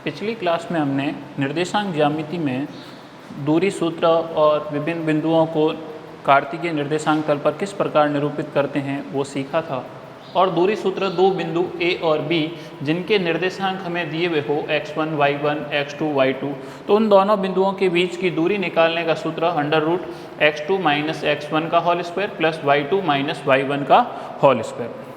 पिछली क्लास में हमने निर्देशांक ज्यामिति में दूरी सूत्र और विभिन्न बिंदुओं को कार्तीय निर्देशांक तल पर किस प्रकार निरूपित करते हैं वो सीखा था। और दूरी सूत्र दो बिंदु A और B जिनके निर्देशांक हमें दिए हुए हो x1 y1 x2 y2, तो उन दोनों बिंदुओं के बीच की दूरी निकालने का सूत्र under root x2 minus x1 का whole square plus y2 minus y1 का होल स्क्वायर।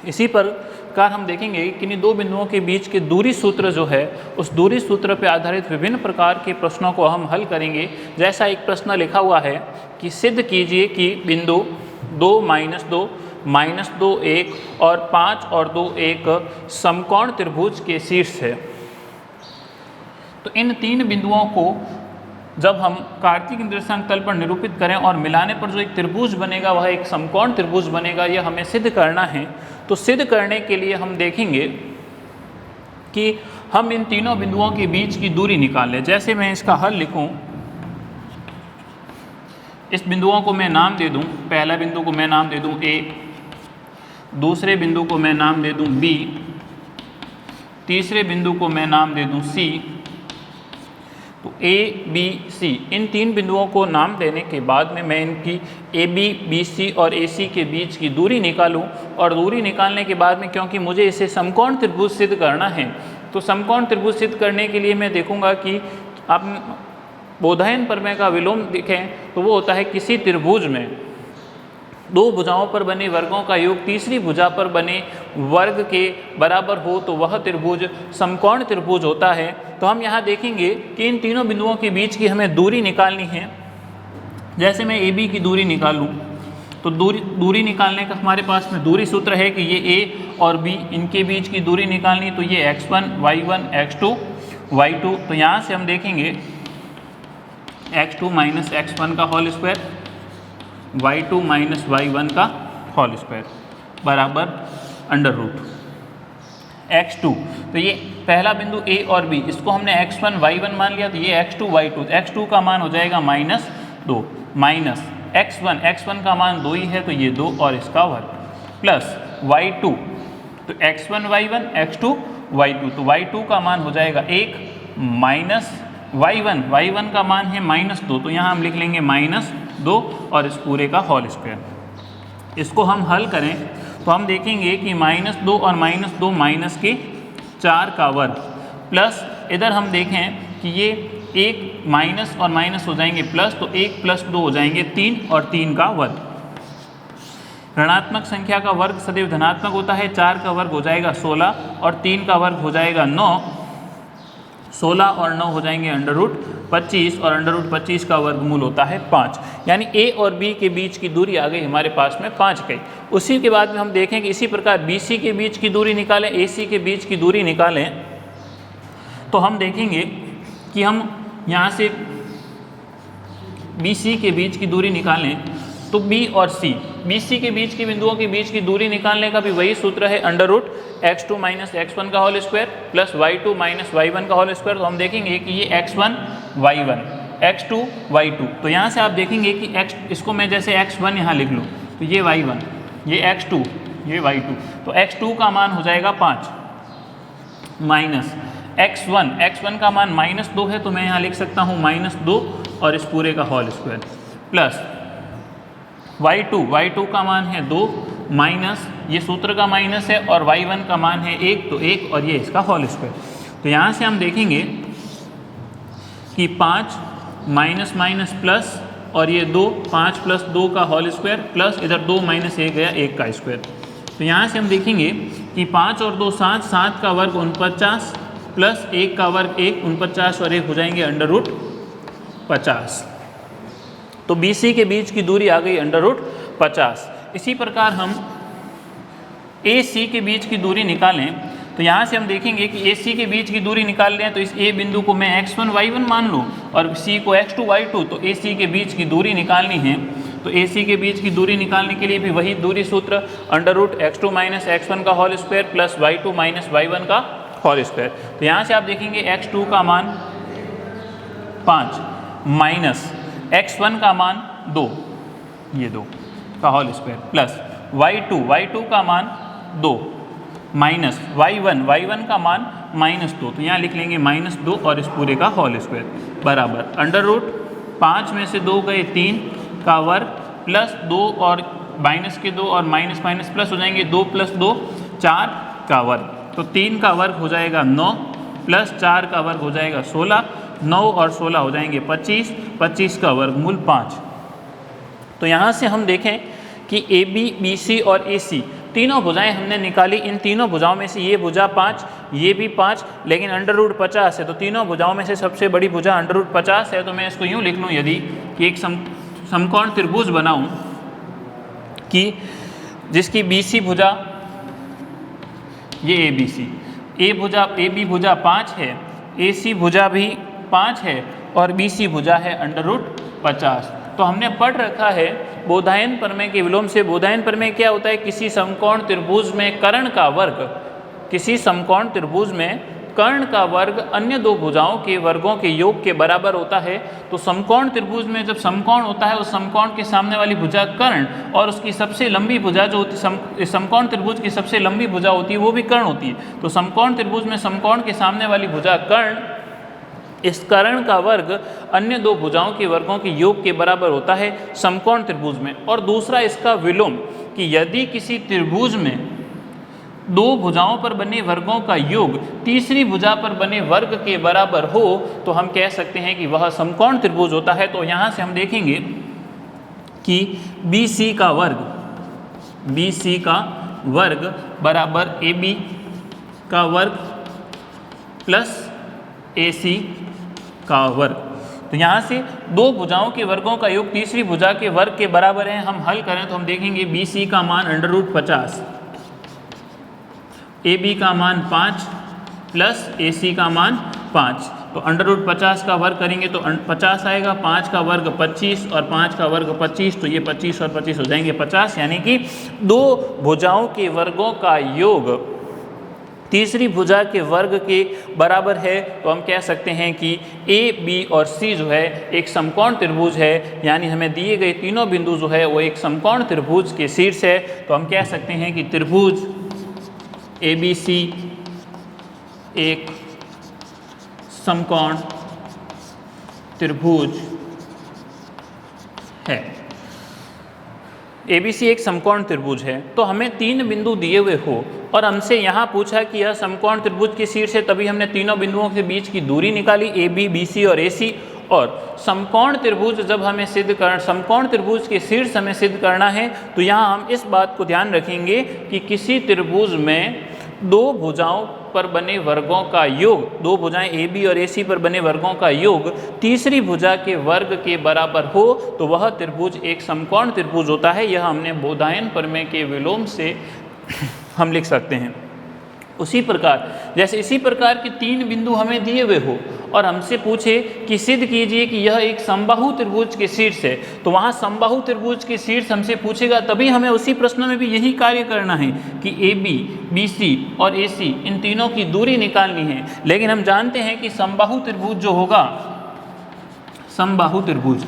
इसी प्रकार हम देखेंगे कि किन्हीं दो बिंदुओं के बीच के दूरी सूत्र जो है उस दूरी सूत्र पर आधारित विभिन्न प्रकार के प्रश्नों को हम हल करेंगे। जैसा एक प्रश्न लिखा हुआ है कि सिद्ध कीजिए कि बिंदु 2 माइनस 2 1 और 5 और 2 1 समकोण त्रिभुज के शीर्ष है। तो इन तीन बिंदुओं को जब हम कार्तीय निर्देशांक तल पर निरूपित करें और मिलाने पर जो एक त्रिभुज बनेगा वह एक समकोण त्रिभुज बनेगा, यह हमें सिद्ध करना है। तो सिद्ध करने के लिए हम देखेंगे कि हम इन तीनों बिंदुओं के बीच की दूरी निकालें। जैसे मैं इसका हल लिखूं, इस बिंदुओं को मैं नाम दे दूं, पहला बिंदु को मैं नाम दे दूं A, दूसरे बिंदु को मैं नाम दे दूं B, तीसरे बिंदु को मैं नाम दे दूं C। तो A, B, C इन तीन बिंदुओं को नाम देने के बाद में मैं इनकी AB, BC और AC के बीच की दूरी निकालूं। और दूरी निकालने के बाद में क्योंकि मुझे इसे समकोण त्रिभुज सिद्ध करना है, तो समकोण त्रिभुज सिद्ध करने के लिए मैं देखूंगा कि आप बोधायन प्रमेय का विलोम देखें तो वो होता है किसी त्रिभुज में दो भुजाओं पर बने वर्गों का योग तीसरी भुजा पर बने वर्ग के बराबर हो तो वह त्रिभुज समकोण त्रिभुज होता है। तो हम यहाँ देखेंगे कि इन तीनों बिंदुओं के बीच की हमें दूरी निकालनी है। जैसे मैं AB की दूरी निकालूं तो दूरी निकालने का हमारे पास में दूरी सूत्र है कि ये A और B इनके बीच की दूरी निकालनी, तो ये x1 y1 x2 y2। तो यहाँ से हम देखेंगे x2 माइनस x1 का whole square y2 minus y1 का होल स्क्वायर बराबर अंडर रूट x2। तो ये पहला बिंदु A और B, इसको हमने x1 y1 मान लिया, तो ये x2 y2, x2 का मान हो जाएगा -2 माइनस x1 का मान 2 ही है तो ये 2 और इसका वर्ग प्लस y2, तो x1 y1 x2 y2, तो y2 का मान हो जाएगा 1 माइनस y1 का मान है -2, तो यहाँ हम लिख लेंगे -2 और इस पूरे का होल स्क्वायर। इसको हम हल करें तो हम देखेंगे कि -2 और -2 माइनस के 4 का वर्ग प्लस इधर हम देखें कि ये 1 माइनस और माइनस हो जाएंगे प्लस, तो 1 प्लस 2 हो जाएंगे 3 और 3 का वर्ग। ऋणात्मक संख्या का वर्ग सदैव धनात्मक होता है। 4 का वर्ग हो जाएगा 16 और 3 का वर्ग हो जाएगा 9। 16 और 9 हो जाएंगे अंडर रूट 25 और अंडर रूट 25 का वर्गमूल होता है 5। यानी A और B के बीच की दूरी आ गई हमारे पास में 5 गई। उसी के बाद में हम देखें कि इसी प्रकार BC के बीच की दूरी निकालें, AC के बीच की दूरी निकालें, तो हम देखेंगे कि हम यहाँ से BC के बीच की दूरी निकालें तो B और C, BC के बीच के बिंदुओं के बीच की दूरी निकालने का भी वही सूत्र है under root x2 minus x1 का whole square plus y2 minus y1 का होल स्क्वायर। तो हम देखेंगे कि ये x1 y1 x2 y2, तो यहाँ से आप देखेंगे कि इसको मैं जैसे x1 यहाँ लिख लूँ तो ये y1, ये x2, ये y2, तो x2 का मान हो जाएगा 5 माइनस x1 का मान -2 है तो मैं यहाँ लिख सकता हूँ -2 और इस पूरे का होल स्क्वायर प्लस y2 का मान है 2 माइनस ये सूत्र का माइनस है और y1 का मान है 1, तो 1 और ये इसका होल स्क्वायर। तो यहाँ से हम देखेंगे कि 5 माइनस माइनस प्लस और ये 2, 5 प्लस 2 का होल स्क्वायर प्लस इधर 2 माइनस 1 गया 1 का स्क्वायर। तो यहाँ से हम देखेंगे कि 5 और 2 7, 7 का वर्ग 49 प्लस 1 का वर्ग 1, 49 और 1 हो जाएंगे अंडर रूट 50। तो BC के बीच की दूरी आ गई अंडर रूट 50। इसी प्रकार हम AC के बीच की दूरी निकालें तो यहाँ से हम देखेंगे कि AC के बीच की दूरी निकाल लें तो इस A बिंदु को मैं x1 y1 मान लूँ और C को x2 y2, तो AC के बीच की दूरी निकालनी है। तो AC के बीच की दूरी निकालने के लिए भी वही दूरी सूत्र under root x2 minus x1 का whole square plus y2 minus y1 का होल स्क्वायर। तो यहाँ से आप देखेंगे x2 का मान 5 माइनस x1 का मान 2, ये 2 का होल स्क्वायर प्लस y2 का मान 2 माइनस y1 का मान -2, तो यहाँ लिख लेंगे -2 और इस पूरे का होल स्क्वायर बराबर अंडर रूट 5 में से 2 गए 3 का वर्ग प्लस 2 और माइनस के 2 और माइनस माइनस प्लस हो जाएंगे 2 + 2 4 का वर्ग, तो 3 का वर्ग हो जाएगा 9 प्लस 4 का वर्ग हो जाएगा 16, 9 और 16 हो जाएंगे 25, 25 का वर्गमूल 5। तो यहाँ से हम देखें कि AB, BC और AC तीनों भुजाएं हमने निकाली। इन तीनों भुजाओं में से ये भुजा 5, ये भी 5, लेकिन अंडर रूट 50 है, तो तीनों भुजाओं में से सबसे बड़ी भुजा अंडर रूट 50 है। तो मैं इसको यूँ लिख लूँ यदि कि एक समकोण त्रिभुज बनाऊँ कि जिसकी BC भुजा ये ABC, AB भुजा 5 है, AC भुजा भी 5 है और BC भुजा है अंडर रूट 50। तो हमने पढ़ रखा है बोधायन प्रमेय के विलोम से। बोधायन प्रमेय क्या होता है? किसी समकोण त्रिभुज में कर्ण का वर्ग, किसी समकोण त्रिभुज में कर्ण का वर्ग अन्य दो भुजाओं के वर्गों के योग के बराबर होता है। तो समकोण त्रिभुज में जब समकोण होता है उस समकोण के सामने वाली भुजा कर्ण और उसकी सबसे लंबी भुजा जो होती समकोण त्रिभुज की सबसे लंबी भुजा होती है वो भी कर्ण होती है। तो समकोण त्रिभुज में समकोण के सामने वाली भुजा कर्ण, इस कर्ण का वर्ग अन्य दो भुजाओं के वर्गों के योग के बराबर होता है समकोण त्रिभुज में। और दूसरा इसका विलोम कि यदि किसी त्रिभुज में दो भुजाओं पर बने वर्गों का योग तीसरी भुजा पर बने वर्ग के बराबर हो तो हम कह सकते हैं कि वह समकोण त्रिभुज होता है। तो यहाँ से हम देखेंगे कि BC का वर्ग बराबर AB का वर्ग प्लस AC का वर्ग। तो यहाँ से दो भुजाओं के वर्गों का योग तीसरी भुजा के वर्ग के बराबर है। हम हल करें तो हम देखेंगे BC का मान अंडर रूट 50, AB का मान 5 प्लस AC का मान 5। तो अंडर रूट 50 का वर्ग करेंगे तो 50 आएगा, 5 का वर्ग 25 और 5 का वर्ग 25, तो ये 25 और 25 हो जाएंगे 50। यानी कि दो भुजाओं के वर्गों का योग तीसरी भुजा के वर्ग के बराबर है। तो हम कह सकते हैं कि A, B और C जो है एक समकोण त्रिभुज है, यानी हमें दिए गए तीनों बिंदु जो है वो एक समकोण त्रिभुज के शीर्ष है। तो हम कह सकते हैं कि त्रिभुज ABC एक समकोण त्रिभुज है। ABC एक समकोण त्रिभुज है। तो हमें तीन बिंदु दिए हुए हो और हमसे यहाँ पूछा कि यह समकोण त्रिभुज के शीर्ष है, तभी हमने तीनों बिंदुओं के बीच की दूरी निकाली AB, BC और AC। और समकोण त्रिभुज जब हमें सिद्ध कर समकोण त्रिभुज के शीर्ष हमें सिद्ध करना है तो यहाँ हम इस बात को ध्यान रखेंगे कि किसी त्रिभुज में दो भुजाओं पर बने वर्गों का योग, दो भुजाएं AB और AC पर बने वर्गों का योग तीसरी भुजा के वर्ग के बराबर हो तो वह त्रिभुज एक समकोण त्रिभुज होता है। यह हमने बोधायन प्रमेय के विलोम से हम लिख सकते हैं। उसी प्रकार जैसे इसी प्रकार के तीन बिंदु हमें दिए हुए हो और हमसे पूछे कि सिद्ध कीजिए कि यह एक समबाहु त्रिभुज के शीर्ष है, तो वहाँ समबाहु त्रिभुज के शीर्ष हमसे पूछेगा तभी हमें उसी प्रश्न में भी यही कार्य करना है कि AB, BC और AC इन तीनों की दूरी निकालनी है। लेकिन हम जानते हैं कि समबाहु त्रिभुज जो होगा, समबाहु त्रिभुज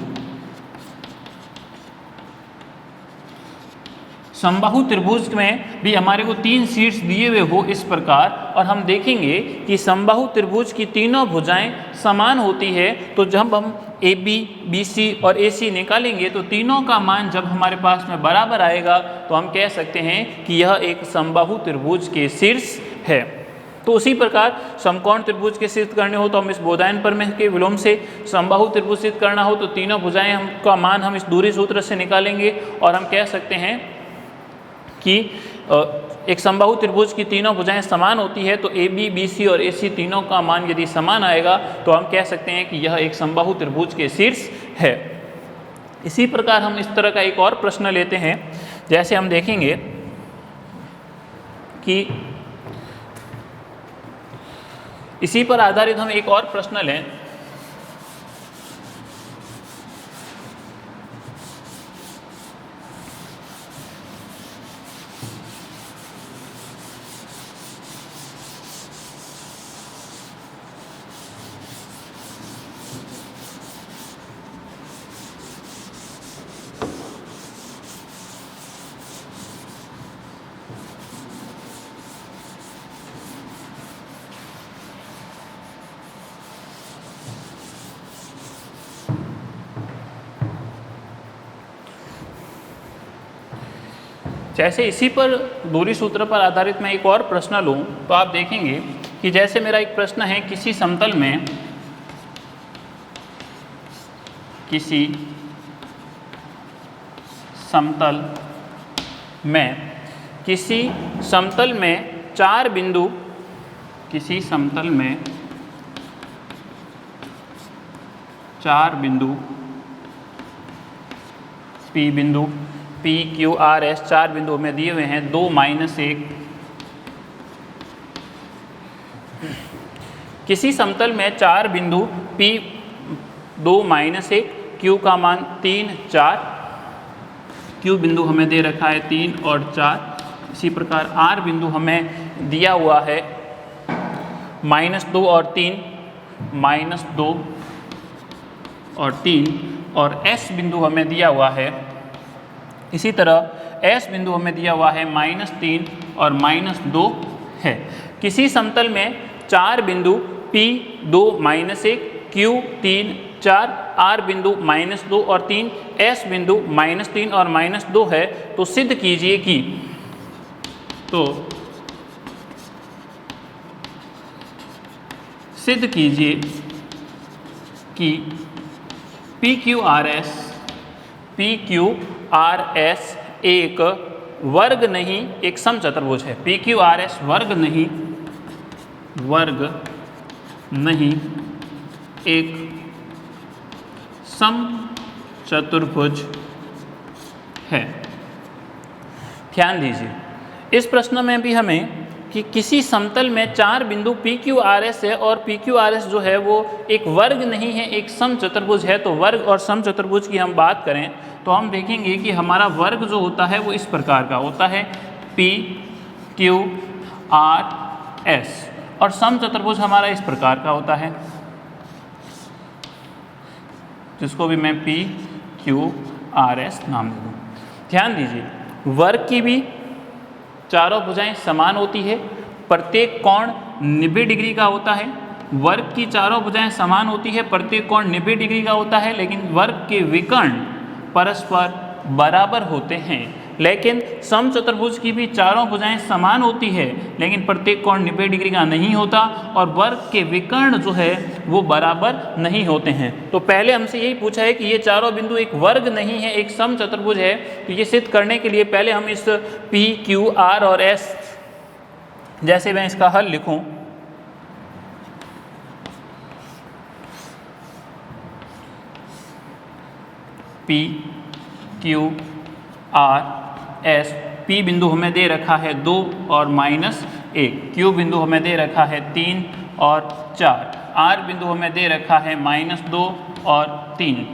में भी हमारे को तीन शीर्ष दिए हुए हो इस प्रकार, और हम देखेंगे कि समबाहु त्रिभुज की तीनों भुजाएं समान होती है। तो जब हम AB, BC और AC निकालेंगे तो तीनों का मान जब हमारे पास में बराबर आएगा तो हम कह सकते हैं कि यह एक समबाहु त्रिभुज के शीर्ष है। तो उसी प्रकार समकोण त्रिभुज के सिद्ध करने हो तो हम इस बोधायन प्रमेय के विलोम से, समबाहु त्रिभुज सिद्ध करना हो तो तीनों भुजाएं का मान हम इस दूरी सूत्र से निकालेंगे और हम कह सकते हैं कि एक समबाहु त्रिभुज की तीनों भुजाएं समान होती है। तो AB, BC और AC तीनों का मान यदि समान आएगा तो हम कह सकते हैं कि यह एक समबाहु त्रिभुज के शीर्ष है। इसी प्रकार हम इस तरह का एक और प्रश्न लेते हैं। जैसे हम देखेंगे कि इसी पर आधारित हम एक और प्रश्न लें। जैसे इसी पर दूरी सूत्र पर आधारित मैं एक और प्रश्न लूँ तो आप देखेंगे कि जैसे मेरा एक प्रश्न है, किसी समतल में चार बिंदु, किसी समतल में चार बिंदु P बिंदु P Q R S, चार बिंदु हमें दिए हुए हैं, 2 - 1। किसी समतल में चार बिंदु P 2 - 1, Q का मान 3 4, Q बिंदु हमें दे रखा है 3 और 4। इसी प्रकार R बिंदु हमें दिया हुआ है -2 और 3, -2 और 3, और S बिंदु हमें दिया हुआ है, इसी तरह S बिंदु हमें दिया हुआ है -3 और -2 है। किसी समतल में चार बिंदु P 2 - 1, Q 3 4, R बिंदु -2 और 3, S बिंदु -3 और -2 है, तो सिद्ध कीजिए कि PQRS एक वर्ग नहीं एक समचतुर्भुज है। PQRS वर्ग नहीं एक समचतुर्भुज है। ध्यान दीजिए, इस प्रश्न में भी हमें कि किसी समतल में चार बिंदु PQRS है और PQRS जो है वो एक वर्ग नहीं है, एक समचतुर्भुज है। तो वर्ग और समचतुर्भुज की हम बात करें तो हम देखेंगे कि हमारा वर्ग जो होता है वो इस प्रकार का होता है, PQRS, और समचतुर्भुज हमारा इस प्रकार का होता है, जिसको भी मैं PQRS नाम दे दूँ। ध्यान दीजिए, वर्ग की भी चारों भुजाएं समान होती है, प्रत्येक कोण 90 डिग्री का होता है। वर्ग की चारों भुजाएं समान होती है, प्रत्येक कोण 90 डिग्री का होता है, लेकिन वर्ग के विकर्ण परस्पर बराबर होते हैं। लेकिन समचतुर्भुज की भी चारों भुजाएं समान होती है, लेकिन प्रत्येक कोण 90 डिग्री का नहीं होता, और वर्ग के विकर्ण जो है वो बराबर नहीं होते हैं। तो पहले हमसे यही पूछा है कि ये चारों बिंदु एक वर्ग नहीं है, एक समचतुर्भुज है। तो ये सिद्ध करने के लिए पहले हम इस P, Q, R और S, जैसे मैं इसका हल लिखूं, P, Q, R, S, P बिंदु हमें दे रखा है 2 और -1, Q बिंदु हमें दे रखा है 3 और 4, R बिंदु हमें दे रखा है -2 और 3,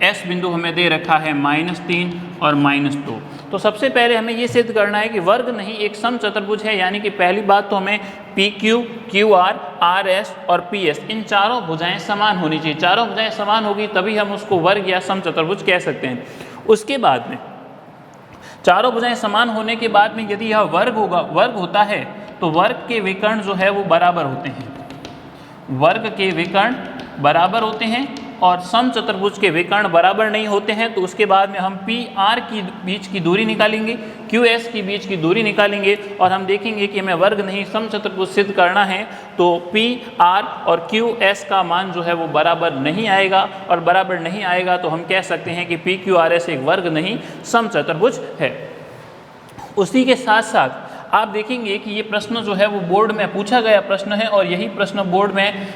S बिंदु हमें दे रखा है -3 और -2। तो सबसे पहले हमें ये सिद्ध करना है कि वर्ग नहीं एक समचतुर्भुज है, यानी कि पहली बात तो हमें PQ, QR, RS और PS, इन चारों भुजाएं समान होनी चाहिए। चारों भुजाएं समान होगी तभी हम उसको वर्ग या समचतुर्भुज कह सकते हैं। उसके बाद में चारों भुजाएं समान होने के बाद में यदि यह वर्ग होता है तो वर्ग के विकर्ण जो है वो बराबर होते हैं। वर्ग के विकर्ण बराबर होते हैं और समचतुर्भुज के विकर्ण बराबर नहीं होते हैं। तो उसके बाद में हम P R की बीच की दूरी निकालेंगे, Q S की बीच की दूरी निकालेंगे, और हम देखेंगे कि हमें वर्ग नहीं समचतुर्भुज सिद्ध करना है। तो P R और Q S का मान जो है वो बराबर नहीं आएगा, और बराबर नहीं आएगा तो हम कह सकते हैं कि PQRS एक वर्ग नहीं समचतुर्भुज है। उसी के साथ साथ आप देखेंगे कि ये प्रश्न जो है वो बोर्ड में पूछा गया प्रश्न है, और यही प्रश्न बोर्ड में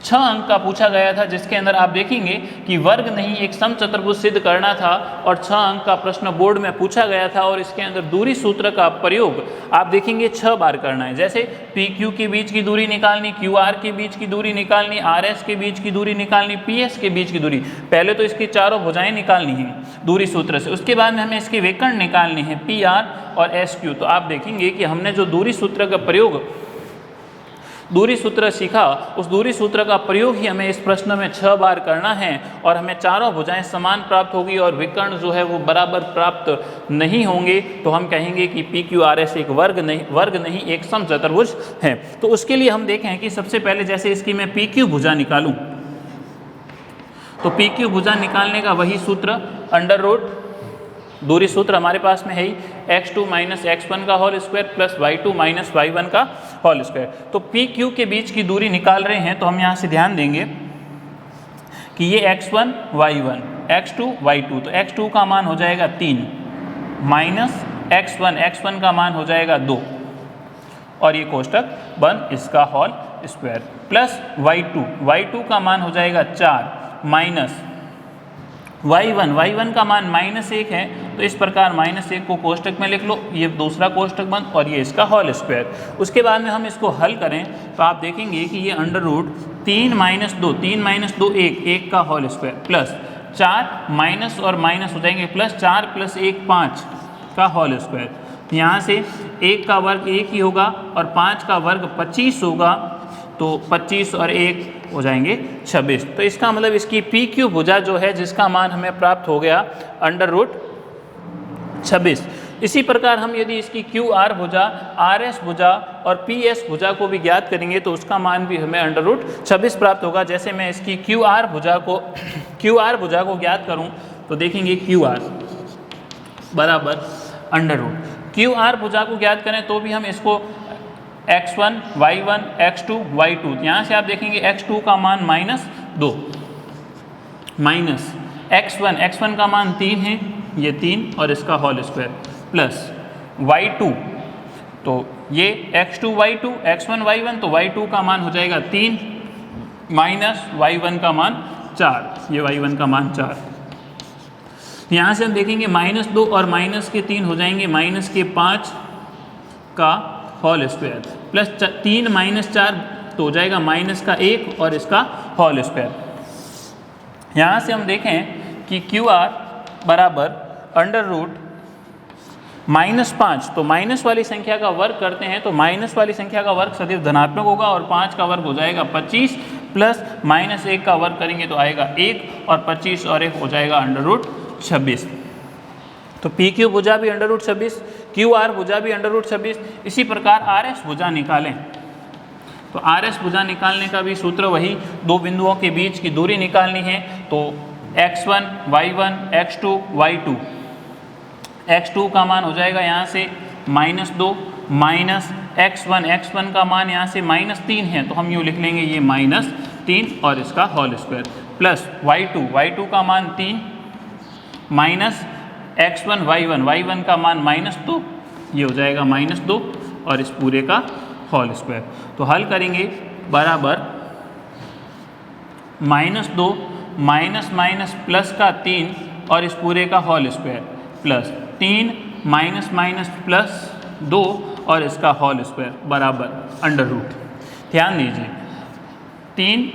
6 अंक का पूछा गया था, जिसके अंदर आप देखेंगे कि वर्ग नहीं एक समचतुर्भुज सिद्ध करना था, और 6 अंक का प्रश्न बोर्ड में पूछा गया था। और इसके अंदर दूरी सूत्र का प्रयोग आप देखेंगे 6 बार करना है। जैसे PQ के बीच की दूरी निकालनी, QR के बीच की दूरी निकालनी, RS के बीच की दूरी निकालनी, PS के बीच की दूरी। पहले तो इसकी चारों भुजाएं निकालनी है दूरी सूत्र से, उसके बाद में हमें इसके विकर्ण निकालने हैं PR और SQ। तो आप देखेंगे कि हमने जो दूरी सूत्र का प्रयोग दूरी सूत्र सीखा, उस दूरी सूत्र का प्रयोग ही हमें इस प्रश्न में 6 बार करना है, और हमें चारों भुजाएं समान प्राप्त होगी और विकर्ण जो है वो बराबर प्राप्त नहीं होंगे। तो हम कहेंगे कि PQRS एक वर्ग नहीं एक समचतुर्भुज है। तो उसके लिए हम देखें कि सबसे पहले जैसे इसकी मैं PQ भुजा निकालूं, तो PQ भुजा निकालने का वही सूत्र अंडर रूट दूरी सूत्र हमारे पास में है ही x2 माइनस x1 का whole square plus y2 minus y1 का होल स्क्वायर। तो पी क्यू के बीच की दूरी निकाल रहे हैं तो हम यहाँ से ध्यान देंगे कि ये x1 y1 x2 y2, तो x2 का मान हो जाएगा 3 माइनस x1 का मान हो जाएगा 2 और ये कोष्टक बन इसका होल स्क्वायर प्लस y2 का मान हो जाएगा 4 माइनस y1 का मान -1 है, तो इस प्रकार -1 को कोष्टक में लिख लो, ये दूसरा कोष्टक बंद और ये इसका होल स्क्वायर। उसके बाद में हम इसको हल करें तो आप देखेंगे कि ये अंडर रूट 3 माइनस 2 1 का होल स्क्वायर प्लस 4 माइनस और माइनस हो जाएंगे प्लस 4 प्लस 1 5 का होल स्क्वायर। यहाँ से 1 का वर्ग 1 ही होगा और 5 का वर्ग 25 होगा, तो 25 और 1 हो जाएंगे 26। तो इसका मतलब इसकी पी क्यू भुजा जो है जिसका मान हमें प्राप्त हो गया अंडर रूट 26। इसी प्रकार हम यदि इसकी क्यू आर भुजा, आर एस भुजा और पी एस भुजा को भी ज्ञात करेंगे तो उसका मान भी हमें अंडर रूट 26 प्राप्त होगा। जैसे मैं इसकी क्यू आर भुजा को ज्ञात करूं तो देखेंगे क्यू आर बराबर अंडर रूट। क्यू आर भुजा को ज्ञात करें तो भी हम इसको x1 y1 x2 y2, यहाँ से आप देखेंगे x2 का मान -2 माइनस x1 का मान 3 है, ये 3 और इसका होल स्क्वायर प्लस y2, तो ये x2 y2 x1 y1, तो y2 का मान हो जाएगा 3 माइनस y1 का मान 4, ये y1 का मान 4। यहाँ से हम देखेंगे -2 और माइनस के 3 हो जाएंगे -5 का होल स्क्वायर प्लस 3 माइनस 4 तो हो जाएगा -1 और इसका होल स्क्वायर। यहाँ से हम देखें कि क्यू आर बराबर अंडर रूट -5, तो माइनस वाली संख्या का वर्ग करते हैं तो माइनस वाली संख्या का वर्ग सदैव धनात्मक होगा और 5 का वर्ग हो जाएगा 25 प्लस -1 का वर्ग करेंगे तो आएगा 1 और 25 और 1 हो जाएगा अंडर रूट 26। तो पी क्यू भुजा भी अंडर रूट 26, क्यू आर भुजा भी अंडर रूट 26। इसी प्रकार आर एस भुजा निकालें तो आर एस भुजा निकालने का भी सूत्र वही, दो बिंदुओं के बीच की दूरी निकालनी है तो x1 y1 x2 y2, x2 का मान हो जाएगा यहाँ से -2 माइनस x1 का मान यहाँ से -3 है तो हम यूँ लिख लेंगे ये -3 और इसका होल स्क्वायर प्लस y2 का मान 3 माइनस x1 y1 का मान -2, ये हो जाएगा -2 और इस पूरे का होल स्क्वायर। तो हल करेंगे बराबर -2 माइनस प्लस का 3 और इस पूरे का whole square plus 3 minus plus 2 और इसका होल स्क्वायर बराबर अंडर रूट। ध्यान दीजिए 3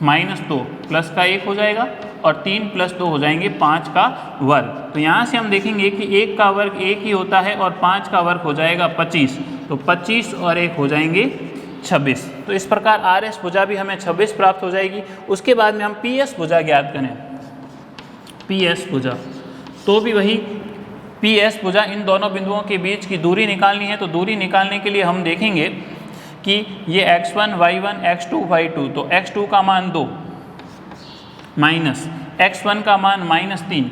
-2 प्लस का 1 हो जाएगा और 3 प्लस 2 हो जाएंगे 5 का वर्ग। तो यहाँ से हम देखेंगे कि 1 का वर्ग 1 ही होता है और 5 का वर्ग हो जाएगा 25, तो 25 और 1 हो जाएंगे 26। तो इस प्रकार आर एस भुजा भी हमें 26 प्राप्त हो जाएगी। उसके बाद में हम पी एस भुजा ज्ञात करें, पी एस भुजा तो भी वही पी एस भुजा, इन दोनों बिंदुओं के बीच की दूरी निकालनी है। तो दूरी निकालने के लिए हम देखेंगे कि ये x1 y1 x2 y2, तो x2 का मान 2 माइनस x1 का मान -3,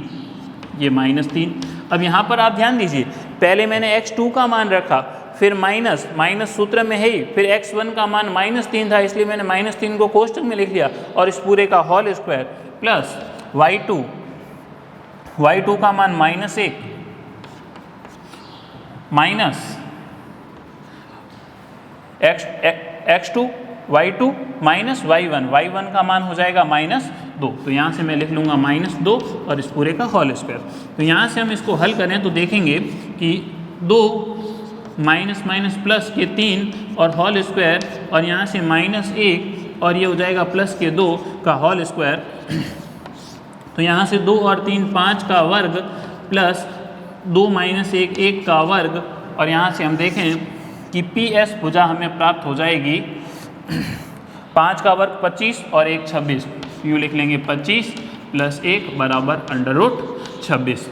ये -3। अब यहाँ पर आप ध्यान दीजिए पहले मैंने x2 का मान रखा फिर माइनस सूत्र में है ही, फिर x1 का मान -3 था इसलिए मैंने -3 को कोष्टक में लिख लिया और इस पूरे का होल स्क्वायर प्लस y2 का मान -1 minus x2 y2 minus y1 का मान हो जाएगा -2, तो यहाँ से मैं लिख लूँगा -2 और इस पूरे का होल स्क्वायर। तो यहाँ से हम इसको हल करें तो देखेंगे कि 2 माइनस प्लस के 3 और होल स्क्वायर और यहाँ से -1 और ये हो जाएगा प्लस के 2 का होल स्क्वायर। तो यहाँ से 2 और 3 5 का वर्ग प्लस 2 माइनस 1 का वर्ग और यहाँ से हम देखें कि पी एस भुजा हमें प्राप्त हो जाएगी 5 का वर्ग 25 और 1 26, यूँ लिख लेंगे 25 प्लस 1 बराबर अंडर रूट 26।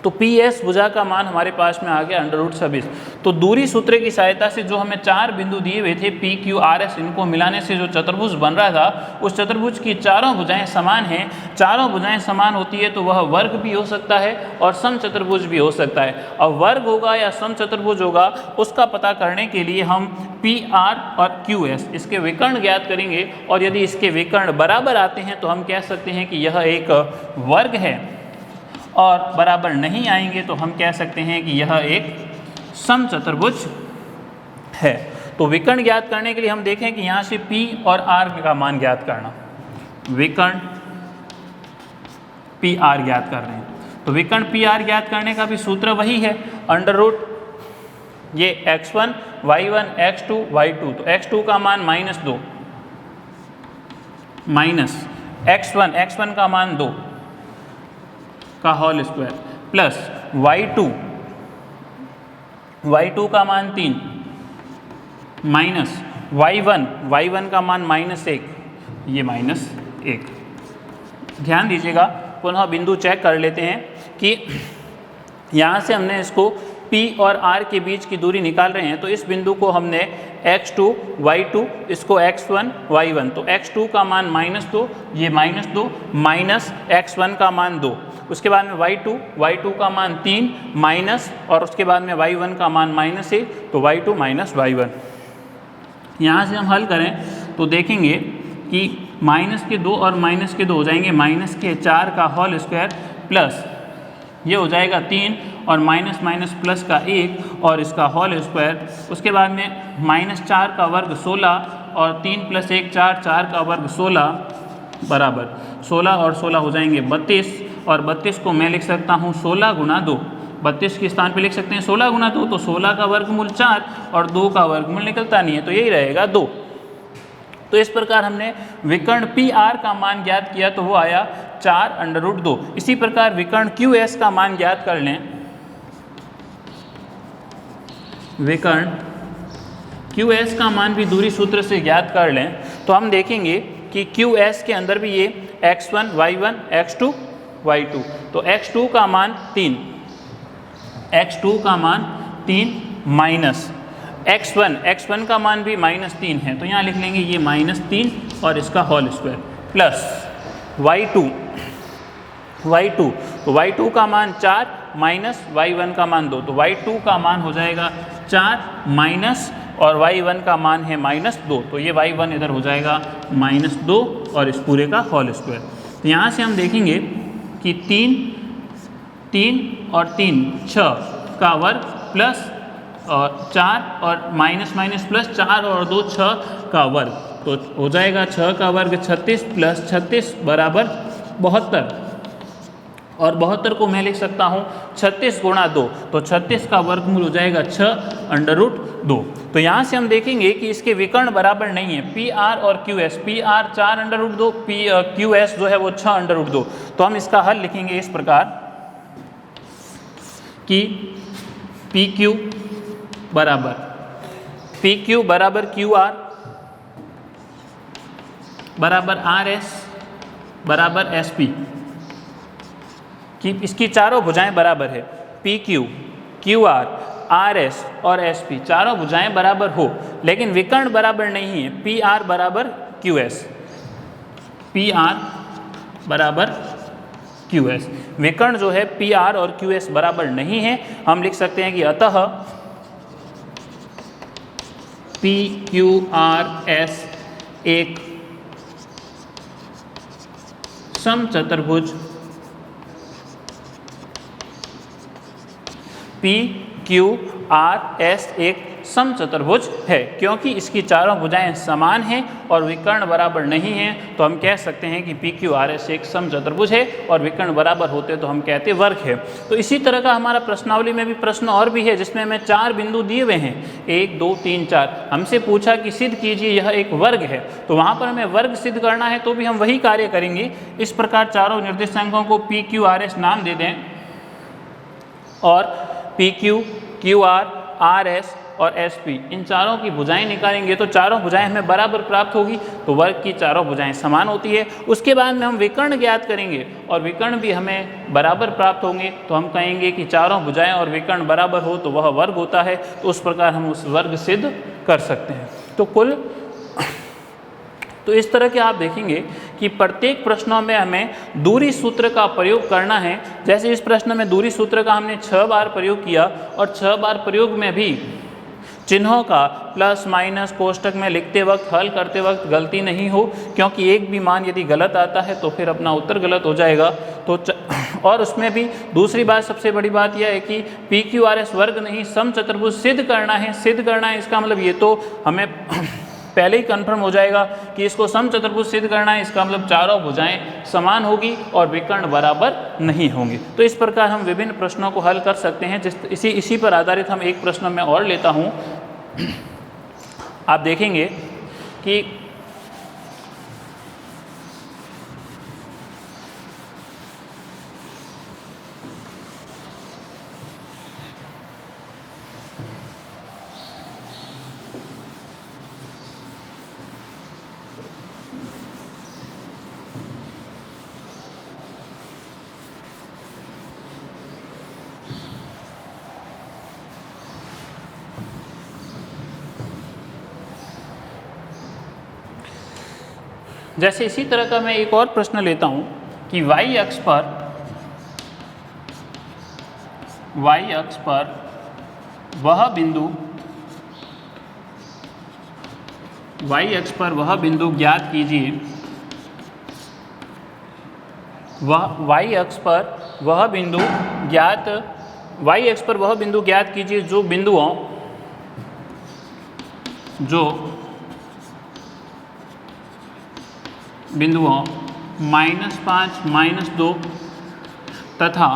तो पी एस भुजा का मान हमारे पास में आ गया अंडर रूट 26। तो दूरी सूत्र की सहायता से जो हमें 4 बिंदु दिए हुए थे पी क्यू आर एस, इनको मिलाने से जो चतुर्भुज बन रहा था उस चतुर्भुज की चारों भुजाएं समान हैं। चारों भुजाएं समान होती है तो वह वर्ग भी हो सकता है और समचतुर्भुज भी हो सकता है। अब वर्ग होगा या समचतुर्भुज होगा उसका पता करने के लिए हम पी आर और क्यू एस इसके विकर्ण ज्ञात करेंगे, और यदि इसके विकर्ण बराबर आते हैं तो हम कह सकते हैं कि यह एक वर्ग है, और बराबर नहीं आएंगे तो हम कह सकते हैं कि यह एक समचतुर्भुज है। तो विकर्ण ज्ञात करने के लिए हम देखें कि यहाँ से P और R का मान ज्ञात करना, विकर्ण पी आर ज्ञात कर रहे हैं। तो विकर्ण पी आर ज्ञात करने का भी सूत्र वही है, अंडर रूट ये x1 y1 x2 y2, तो x2 का मान -2 माइनस x1 का मान 2 का होल स्क्वायर प्लस y2 का मान 3 माइनस y1 का मान -1, ये -1। ध्यान दीजिएगा, पुनः बिंदु चेक कर लेते हैं कि यहाँ से हमने इसको P और R के बीच की दूरी निकाल रहे हैं, तो इस बिंदु को हमने x2 y2 इसको x1 y1, तो x2 का मान -2, ये -2 माइनस x1 का मान 2, उसके बाद में y2 का मान 3 माइनस, और उसके बाद में y1 का मान -1, तो y2 माइनस y1। यहाँ से हम हल करें तो देखेंगे कि -2 और -2 हो जाएंगे -4 का होल स्क्वायर प्लस ये हो जाएगा 3 और माइनस प्लस का 1 और इसका होल स्क्वायर, उसके बाद में -4 का वर्ग 16 और 3 + 1 4 का वर्ग 16 बराबर 16 और 16 हो जाएंगे 32, और 32 को मैं लिख सकता हूँ 16 गुना 2, 32 के स्थान पे लिख सकते हैं 16 गुना 2, तो 16 का वर्गमूल 4 और 2 का वर्गमूल निकलता नहीं है, तो यही रहेगा 2। तो इस प्रकार हमने विकर्ण पी आर का मान ज्ञात किया तो वो आया 4√2। इसी प्रकार विकर्ण क्यू एस का मान ज्ञात कर लें, विकर्ण क्यू एस का मान भी दूरी सूत्र से ज्ञात कर लें तो हम देखेंगे कि क्यू एस के अंदर भी ये x1 y1 x2 y2, तो x2 का मान 3 माइनस x1 का मान भी -3 है, तो यहाँ लिख लेंगे ये -3 और इसका होल स्क्वायर प्लस y2, तो y2 का मान 4 माइनस y1 का मान 2, तो y2 का मान हो जाएगा 4 माइनस और y1 का मान है -2, तो ये y1 इधर हो जाएगा -2 और इस पूरे का होल स्क्वायर। तो यहाँ से हम देखेंगे कि 3 और 3 6 का वर्ग प्लस और 4 और माइनस प्लस 4 और 2 6 का वर्ग, तो हो जाएगा 6 का वर्ग 36 प्लस 36 बराबर 72, और 72 को मैं लिख सकता हूँ 36 गुणा 2, तो 36 का वर्गमूल हो जाएगा 6√2। तो यहाँ से हम देखेंगे कि इसके विकर्ण बराबर नहीं है पी आर और Q S, P R 4√2, Q S जो है वो 6√2। तो हम इसका हल लिखेंगे इस प्रकार कि पी क्यू बराबर क्यू आर बराबर आर एस बराबर एस पी, कि इसकी चारों भुजाएं बराबर है, P Q R R S और एस पी चारों भुजाएं बराबर हो, लेकिन विकर्ण बराबर नहीं है पी आर बराबर क्यू एस, पी आर बराबर क्यू एस। विकर्ण जो है पी आर और क्यू एस बराबर नहीं है, हम लिख सकते हैं कि अतः पी क्यू आर एस एक समचतुर्भुज, पी क्यू आर एस एक समचतुर्भुज है, क्योंकि इसकी चारों भुजाएं समान हैं और विकर्ण बराबर नहीं हैं, तो हम कह सकते हैं कि पी क्यू आर एस एक समचतुर्भुज है, और विकर्ण बराबर होते तो हम कहते वर्ग है। तो इसी तरह का हमारा प्रश्नावली में भी प्रश्न और भी है जिसमें हमें 4 बिंदु दिए हुए हैं 1 2 3 4, हमसे पूछा कि सिद्ध कीजिए यह एक वर्ग है, तो वहाँ पर हमें वर्ग सिद्ध करना है तो भी हम वही कार्य करेंगे। इस प्रकार चारों निर्देशांकों को पी क्यू आर एस नाम दे दें और पी क्यू आर एस और एस पी, इन चारों की भुजाएं निकालेंगे तो चारों भुजाएं हमें बराबर प्राप्त होगी, तो वर्ग की चारों भुजाएं समान होती है। उसके बाद में हम विकर्ण ज्ञात करेंगे और विकर्ण भी हमें बराबर प्राप्त होंगे, तो हम कहेंगे कि चारों भुजाएं और विकर्ण बराबर हो तो वह वर्ग होता है, तो उस प्रकार हम उस वर्ग सिद्ध कर सकते हैं। तो इस तरह के आप देखेंगे कि प्रत्येक प्रश्नों में हमें दूरी सूत्र का प्रयोग करना है। जैसे इस प्रश्न में दूरी सूत्र का हमने 6 बार प्रयोग किया और 6 बार प्रयोग में भी चिन्हों का प्लस माइनस कोष्टक में लिखते वक्त, हल करते वक्त गलती नहीं हो, क्योंकि एक भी मान यदि गलत आता है तो फिर अपना उत्तर गलत हो जाएगा। और उसमें भी दूसरी बात, सबसे बड़ी बात यह है कि PQRS वर्ग नहीं, समचतुर्भुज सिद्ध करना है। सिद्ध करना है इसका मतलब ये तो हमें पहले ही कंफर्म हो जाएगा कि इसको समचतुर्भुज सिद्ध करना है, इसका मतलब चारों भुजाएं समान होगी और विकर्ण बराबर नहीं होंगे। तो इस प्रकार हम विभिन्न प्रश्नों को हल कर सकते हैं। इसी पर आधारित हम एक प्रश्न में और लेता हूं। आप देखेंगे कि जैसे इसी तरह का मैं एक और प्रश्न लेता हूं कि y अक्ष पर वह बिंदु ज्ञात कीजिए, y अक्ष पर वह बिंदु ज्ञात कीजिए जो बिंदुओं -5, -2 तथा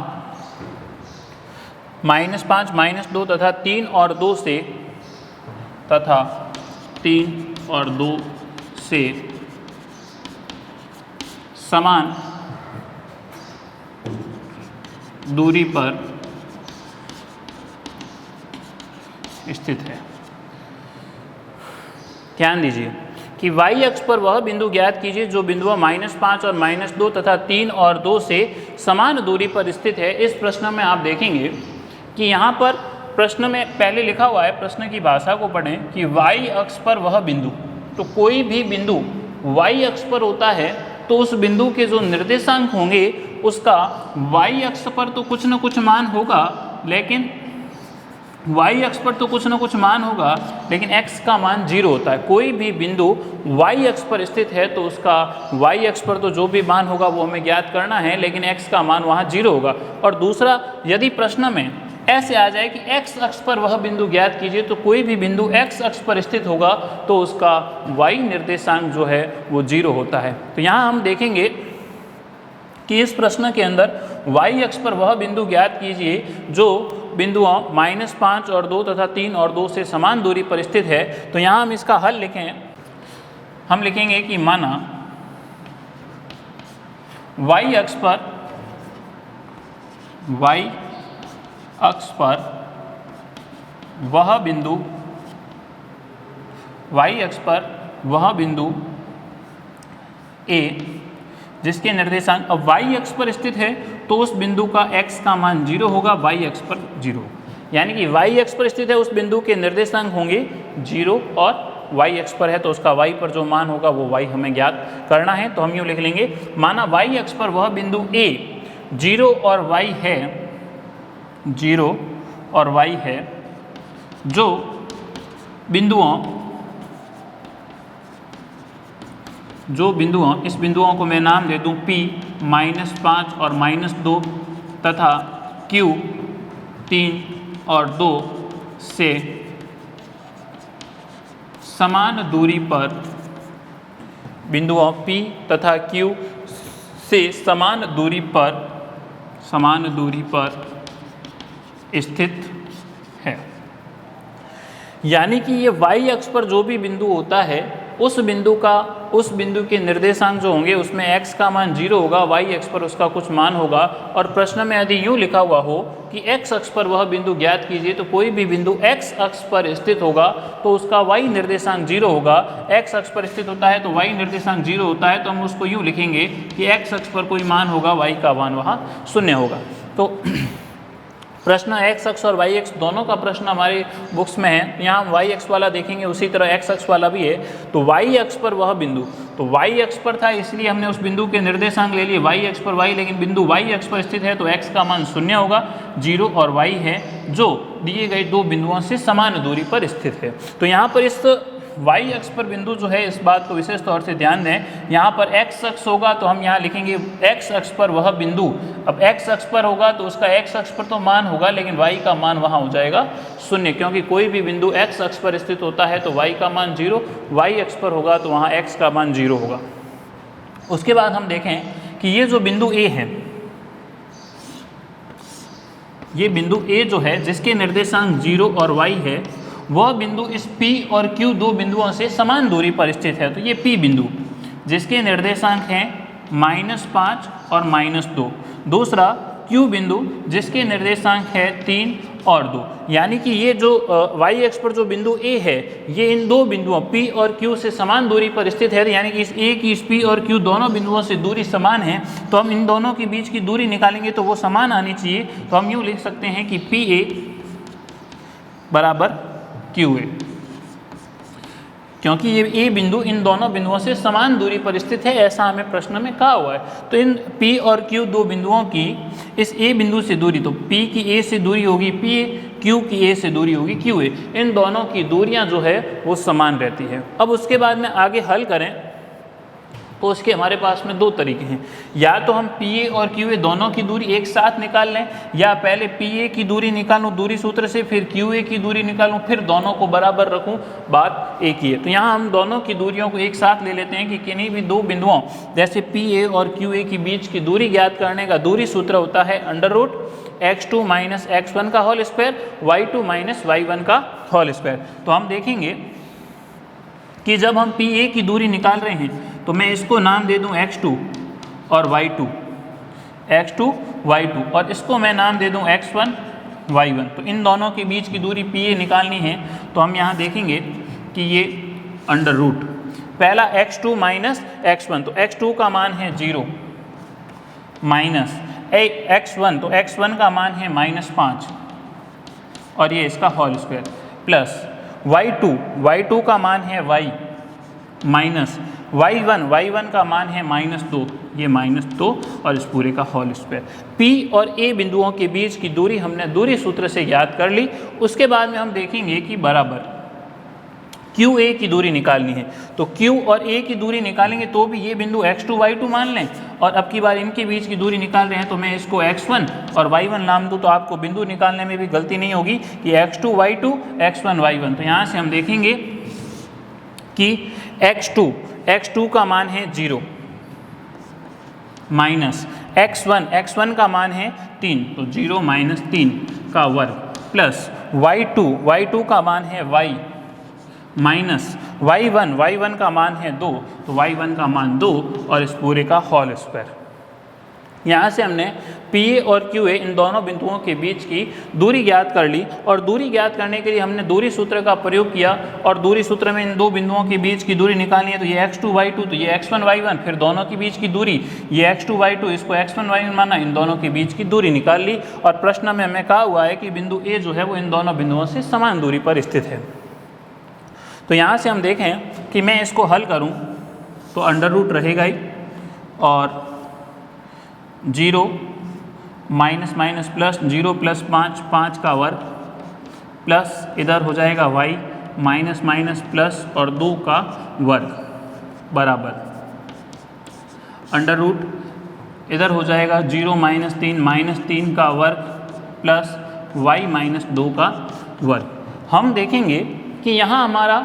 -5, -2 तथा 3 और 2 से समान दूरी पर स्थित है। ध्यान दीजिए कि y अक्ष पर वह बिंदु ज्ञात कीजिए जो बिंदुओं -5 और -2 तथा 3 और 2 से समान दूरी पर स्थित है। इस प्रश्न में आप देखेंगे कि यहाँ पर प्रश्न में पहले लिखा हुआ है, प्रश्न की भाषा को पढ़ें कि y अक्ष पर वह बिंदु, तो कोई भी बिंदु y अक्ष पर होता है तो उस बिंदु के जो निर्देशांक होंगे उसका y अक्ष पर तो कुछ न कुछ मान होगा, लेकिन y अक्ष पर तो कुछ न कुछ मान होगा, लेकिन x का मान 0 होता है। कोई भी बिंदु y अक्ष पर स्थित है तो उसका y अक्ष पर तो जो भी मान होगा वो हमें ज्ञात करना है, लेकिन x का मान वहाँ 0 होगा। और दूसरा, यदि प्रश्न में ऐसे आ जाए कि x अक्ष पर वह बिंदु ज्ञात कीजिए, तो कोई भी बिंदु x अक्ष पर स्थित होगा तो उसका y निर्देशांक जो है वो 0 होता है। तो यहाँ हम देखेंगे कि इस प्रश्न के अंदर y अक्ष पर वह बिंदु ज्ञात कीजिए जो बिंदुओं -5 और 2 तथा 3 और 2 से समान दूरी पर स्थित है। तो यहाँ हम इसका हल हम लिखेंगे कि माना y अक्ष पर वह बिंदु A जिसके निर्देशांक, अब y अक्ष पर स्थित है तो उस बिंदु का x का मान 0 होगा, y अक्ष पर 0, यानी कि y अक्ष पर स्थित है उस बिंदु के निर्देशांक होंगे 0 और y अक्ष पर है तो उसका y पर जो मान होगा वो y हमें ज्ञात करना है। तो हम यूँ लिख लेंगे, माना y अक्ष पर वह बिंदु A 0 और y है जो बिंदुओं इस बिंदुओं को मैं नाम दे दूं P -5 और -2 तथा Q 3 और 2 से समान दूरी पर, बिंदुओं P तथा Q से समान दूरी पर स्थित है। यानी कि ये y अक्ष पर जो भी बिंदु होता है उस बिंदु का उस बिंदु के निर्देशांक जो होंगे उसमें x का मान 0 होगा, y अक्ष पर उसका कुछ मान होगा। और प्रश्न में यदि यूँ लिखा हुआ हो कि x अक्ष पर वह बिंदु ज्ञात कीजिए, तो कोई भी बिंदु x अक्ष पर स्थित होगा तो उसका y निर्देशांक 0 होगा। x अक्ष पर स्थित होता है तो y निर्देशांक 0 होता है, तो हम उसको यूँ लिखेंगे कि x अक्ष पर कोई मान होगा, y का मान वहाँ 0 होगा। तो प्रश्न x अक्ष और y अक्ष दोनों का प्रश्न हमारे बुक्स में है। यहाँ हम y अक्ष वाला देखेंगे, उसी तरह x अक्ष वाला भी है। तो y अक्ष पर वह बिंदु, तो y अक्ष पर था इसलिए हमने उस बिंदु के निर्देशांक ले लिए y अक्ष पर y, लेकिन बिंदु y अक्ष पर स्थित है तो x का मान 0 होगा, 0 और y है जो दिए गए दो बिंदुओं से समान दूरी पर स्थित है। तो यहाँ पर इस y अक्ष पर बिंदु जो है, इस बात को विशेष तौर से ध्यान दें, यहाँ पर x अक्ष होगा तो हम यहाँ लिखेंगे x अक्ष पर वह बिंदु। अब x अक्ष पर होगा तो उसका x अक्ष पर तो मान होगा, लेकिन y का मान वहाँ हो जाएगा 0, क्योंकि कोई भी बिंदु x अक्ष पर स्थित होता है तो y का मान 0, y अक्ष पर होगा तो वहाँ x का मान 0 होगा। उसके बाद हम देखें कि ये जो बिंदु A है, ये बिंदु A जो है जिसके निर्देशांक 0 और y है, वह बिंदु इस P और Q दो बिंदुओं से समान दूरी पर स्थित है। तो ये P बिंदु जिसके निर्देशांक हैं -5 और -2, दूसरा Q बिंदु जिसके निर्देशांक है 3 और 2, यानी कि ये जो y अक्ष पर जो बिंदु A है, ये इन दो बिंदुओं P और Q से समान दूरी पर स्थित है, यानी कि इस A की इस P और Q दोनों बिंदुओं से दूरी समान है। तो हम इन दोनों के बीच की दूरी निकालेंगे तो वो समान आनी चाहिए। तो हम यूँ लिख सकते हैं कि PA बराबर QA, क्योंकि ये A बिंदु इन दोनों बिंदुओं से समान दूरी पर स्थित है, ऐसा हमें प्रश्न में कहा हुआ है। तो इन P और Q दो बिंदुओं की इस A बिंदु से दूरी, तो P की A से दूरी होगी PA, Q की A से दूरी होगी QA, इन दोनों की दूरियां जो है वो समान रहती है। अब उसके बाद में आगे हल करें तो उसके हमारे पास में दो तरीके हैं, या तो हम PA और QA दोनों की दूरी एक साथ निकाल लें, या पहले PA की दूरी निकालूं दूरी सूत्र से, फिर QA की दूरी निकालूं, फिर दोनों को बराबर रखूं, बात एक ही है। तो यहाँ हम दोनों की दूरियों को एक साथ ले लेते हैं कि किन्हीं भी दो बिंदुओं जैसे PA और QA के बीच की दूरी ज्ञात करने का दूरी सूत्र होता है √(x2 - x1) का होल स्क्वायर y2 - y1 का होल स्क्वायर। तो हम देखेंगे कि जब हम PA की दूरी निकाल रहे हैं तो मैं इसको नाम दे दूं x2 और y2, x2 y2, और इसको मैं नाम दे दूं x1 y1। तो इन दोनों के बीच की दूरी PA निकालनी है तो हम यहाँ देखेंगे कि ये √, पहला x2 - x1, तो x2 का मान है 0, माइनस x1, तो x1 का मान है -5 और ये इसका होल स्क्वायर, प्लस y2 का मान है y, माइनस y1 का मान है -2, ये -2 और इस पूरे का होल स्क्वायर। P और A बिंदुओं के बीच की दूरी हमने दूरी सूत्र से ज्ञात कर ली। उसके बाद में हम देखेंगे कि बराबर QA की दूरी निकालनी है, तो Q और A की दूरी निकालेंगे तो भी ये बिंदु x2 y2 मान लें, और अब की बार इनके बीच की दूरी निकाल रहे हैं तो मैं इसको x1 और y1 नाम दूँ, तो आपको बिंदु निकालने में भी गलती नहीं होगी कि x2 y2 x1 y1। तो यहाँ से हम देखेंगे कि x2 का मान है 0, माइनस x1 का मान है 3, तो 0 - 3 का वर्ग, प्लस y2 का मान है y, माइनस y1 का मान है 2, तो y1 का मान 2 और इस पूरे का होल स्क्वायर। यहाँ से हमने PA और QA इन दोनों बिंदुओं के बीच की दूरी ज्ञात कर ली, और दूरी ज्ञात करने के लिए हमने दूरी सूत्र का प्रयोग किया, और दूरी सूत्र में इन दो बिंदुओं के बीच की दूरी निकालनी है। तो ये x2 y2, तो ये x1 y1, फिर दोनों के बीच की दूरी ये x2 y2, इसको x1 y1 माना, इन दोनों के बीच की दूरी निकाल ली। और प्रश्न में हमें कहा हुआ है कि बिंदु A जो है वो इन दोनों बिंदुओं से समान दूरी पर स्थित है। तो यहाँ से हम देखें कि मैं इसको हल करूँ तो √, रहेगा ही, और 0 माइनस प्लस 0 + 5 का वर्ग, प्लस इधर हो जाएगा y, माइनस प्लस और 2 का वर्ग, बराबर √, इधर हो जाएगा 0 - 3 का वर्ग, प्लस y - 2 का वर्ग। हम देखेंगे कि यहाँ हमारा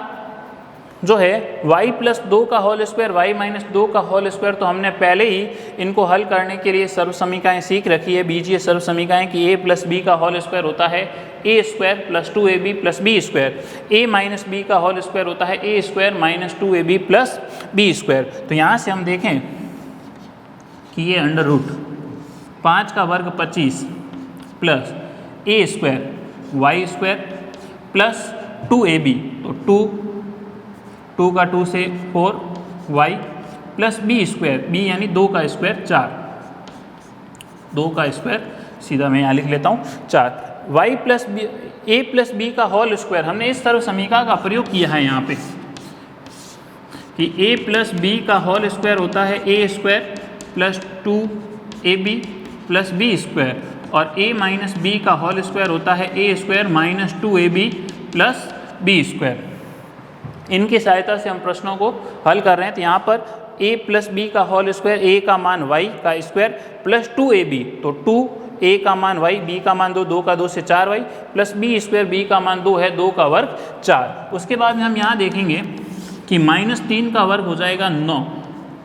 जो है y प्लस 2 का होल स्क्वायर, y माइनस 2 का होल स्क्वायर, तो हमने पहले ही इनको हल करने के लिए सर्व समीकरण सीख रखी है, बीजीय सर्व समीकरण कि a प्लस बी का होल स्क्वायर होता है a square plus 2ab plus B square, a minus B का होल स्क्वायर होता है a square minus 2ab plus B square. तो यहाँ से हम देखें कि ये अंडर रूट 5 का वर्ग 25 plus a square y square plus 2ab, तो 2 का 2 से 4 y plus B square, B यानी 2 का स्क्वायर 4, 2 का स्क्वायर सीधा मैं यहाँ लिख लेता हूँ 4, y प्लस बी ए प्लस बी का होल स्क्वायर, हमने इस सर्व समीकरण का प्रयोग किया है यहाँ पे कि a प्लस बी का होल स्क्वायर होता है a square plus 2ab plus B square, और a माइनस बी का होल स्क्वायर होता है a square minus 2ab plus B square. इनकी सहायता से हम प्रश्नों को हल कर रहे हैं। तो यहाँ पर a प्लस बी का होल स्क्वायर, a का मान y का स्क्वायर प्लस 2ab, तो 2a का मान y, b का मान 2, 2 का 2 से 4y plus B square, b का मान 2 है, 2 का वर्ग 4। उसके बाद में हम यहाँ देखेंगे कि -3 का वर्ग हो जाएगा 9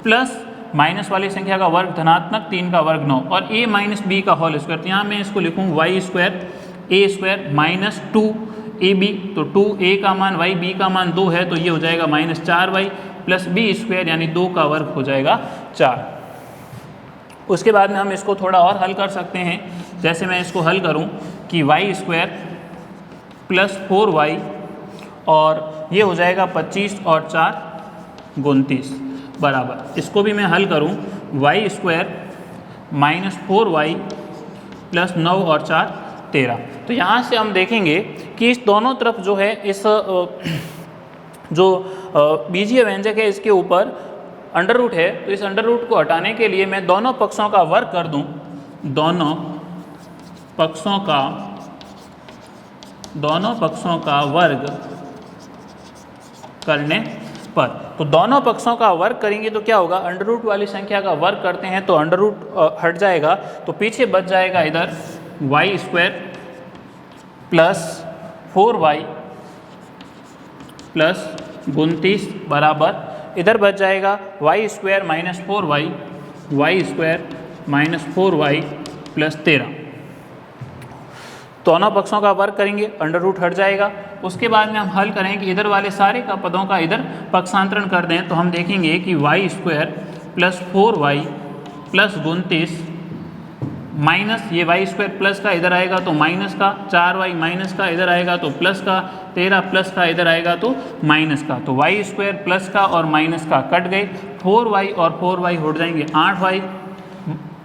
प्लस माइनस वाली संख्या का वर्ग धनात्मक 3 का वर्ग 9 और a माइनस बी का होल स्क्वायर, तो यहाँ मैं इसको लिखूँ y square a square minus 2ab, तो 2a का मान y, b का मान 2 है, तो ये हो जाएगा minus 4y plus B square यानी 2 का वर्ग हो जाएगा 4। उसके बाद में हम इसको थोड़ा और हल कर सकते हैं, जैसे मैं इसको हल करूं कि y स्क्वायर प्लस 4y और ये हो जाएगा 25 और 4 29 बराबर, इसको भी मैं हल करूं y square minus 4y plus 9 और 4 13। तो यहाँ से हम देखेंगे कि इस दोनों तरफ जो है इस जो बीजीय व्यंजक है इसके ऊपर अंडर रूट है, तो इस अंडर रूट को हटाने के लिए मैं दोनों पक्षों का वर्ग कर दूं, दोनों पक्षों का वर्ग करने पर, तो दोनों पक्षों का वर्ग करेंगे तो क्या होगा, अंडर रूट वाली संख्या का वर्ग करते हैं तो अंडर रूट हट जाएगा, तो पीछे बच जाएगा इधर y square plus 4y plus 29 बराबर, इधर बच जाएगा y square minus 4y, y square minus 4y plus 13। दोनों पक्षों का वर्ग करेंगे, अंडर रूट हट जाएगा। उसके बाद में हम हल करें कि इधर वाले सारे का पदों का इधर पक्षांतरण कर दें, तो हम देखेंगे कि y square plus 4y plus 29 minus ये y स्क्वायर प्लस का इधर आएगा तो माइनस का, 4y माइनस का इधर आएगा तो प्लस का, 13 प्लस का इधर आएगा तो माइनस का, तो y स्क्वायर प्लस का और माइनस का कट गए, 4y और 4y उठ जाएंगे 8y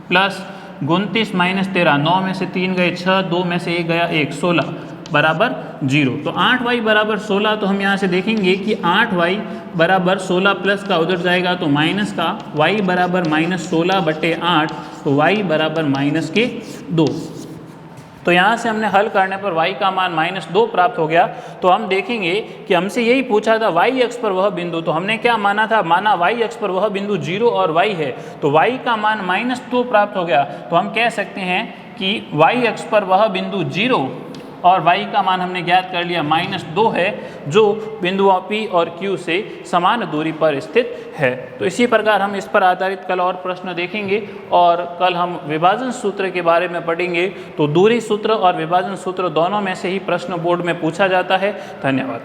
प्लस 29 माइनस 13, 9 में से 3 गए 6, 2 में से 1 गया 1, 16 बराबर 0। तो 8y बराबर 16, तो हम यहाँ से देखेंगे कि 8y बराबर 16 प्लस का उधर जाएगा तो माइनस का, y बराबर माइनस 16/8, तो y बराबर माइनस के 2। तो यहाँ से हमने हल करने पर y का मान -2 प्राप्त हो गया। तो हम देखेंगे कि हमसे यही पूछा था y अक्ष पर वह बिंदु, तो हमने क्या माना था, माना y अक्ष पर वह बिंदु 0 और y है, तो y का मान -2 प्राप्त हो गया। तो हम कह सकते हैं कि y अक्ष पर वह बिंदु 0 और y का मान हमने ज्ञात कर लिया -2 है, जो बिंदुओं P और Q से समान दूरी पर स्थित है। तो इसी प्रकार हम इस पर आधारित कल और प्रश्न देखेंगे और कल हम विभाजन सूत्र के बारे में पढ़ेंगे। तो दूरी सूत्र और विभाजन सूत्र दोनों में से ही प्रश्न बोर्ड में पूछा जाता है। धन्यवाद।